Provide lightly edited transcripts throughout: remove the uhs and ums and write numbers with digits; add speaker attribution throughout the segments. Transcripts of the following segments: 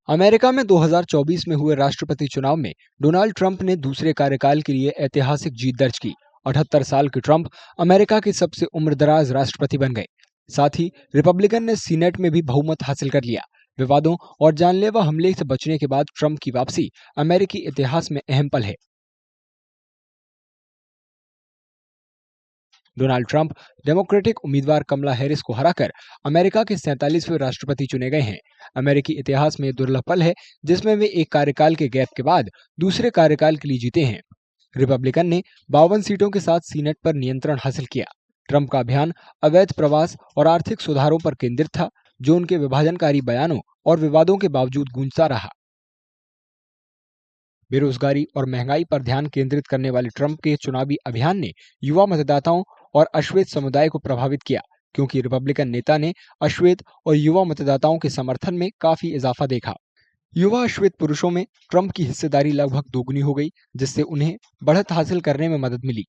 Speaker 1: America में 2024 में हुए राष्ट्रपति चुनाव में डोनाल्ड ट्रंप ने दूसरे कार्यकाल के लिए ऐतिहासिक जीत दर्ज की। 78 साल के ट्रंप अमेरिका के सबसे उम्रदराज राष्ट्रपति बन गए। साथ ही रिपब्लिकन ने सीनेट में भी बहुमत हासिल कर लिया। विवादों और जानलेवा हमले से बचने के बाद ट्रंप की वापसी अमेरिकी इतिहास में अहम पल है। डोनाल्ड ट्रंप डेमोक्रेटिक उम्मीदवार कमला हैरिस को हराकर अमेरिका के 47वें राष्ट्रपति चुने गए हैं। अमेरिकी इतिहास में दुर्लभ पल है जिसमें वे एक कार्यकाल के गैप के बाद दूसरे कार्यकाल के लिए जीते हैं। रिपब्लिकन ने 52 सीटों के साथ सीनेट पर नियंत्रण हासिल किया। ट्रंप का अभियान अवैध प्रवास और आर्थिक सुधारों पर केंद्रित था, जो उनके विभाजनकारी बयानों और विवादों के बावजूद गूंजता रहा। बेरोजगारी और महंगाई पर ध्यान केंद्रित करने वाले ट्रंप के चुनावी अभियान ने युवा मतदाताओं और अश्वेत समुदाय को प्रभावित किया, क्योंकि रिपब्लिकन नेता ने अश्वेत और युवा मतदाताओं के समर्थन में काफी इजाफा देखा। युवा अश्वेत पुरुषों में ट्रंप की हिस्सेदारी लगभग दोगुनी हो गई, जिससे उन्हें बढ़त हासिल करने में मदद मिली।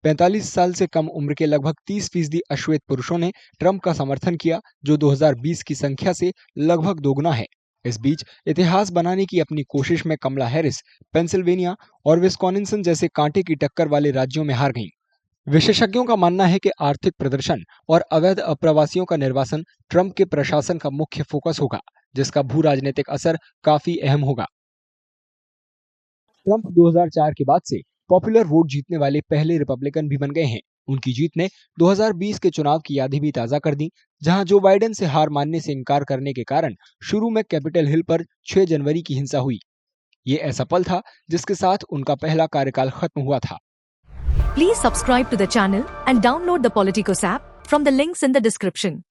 Speaker 1: 45 साल से कम उम्र के लगभग 30% अश्वेत पुरुषों ने ट्रंप का समर्थन किया, जो 2020 की संख्या से लगभग दोगुना है। इस बीच इतिहास बनाने की अपनी कोशिश में कमला हैरिस पेंसिल्वेनिया और विस्कॉन्सिन जैसे कांटे की टक्कर वाले राज्यों में हार गईं। विशेषज्ञों का मानना है कि आर्थिक प्रदर्शन और अवैध अप्रवासियों का निर्वासन ट्रंप के प्रशासन का मुख्य फोकस होगा, जिसका भू राजनीतिक असर काफी अहम होगा। ट्रंप 2004 के बाद से पॉपुलर वोट जीतने वाले पहले रिपब्लिकन भी बन गए हैं। उनकी जीत ने 2020 के चुनाव की यादें भी ताजा कर दी, जहां जो बाइडेन से हार मानने से इनकार करने के कारण शुरू में कैपिटल हिल पर 6 जनवरी की हिंसा हुई। ये ऐसा पल था जिसके साथ उनका पहला कार्यकाल खत्म हुआ था।
Speaker 2: Please subscribe to the channel and download the Politicos app from the links in the description.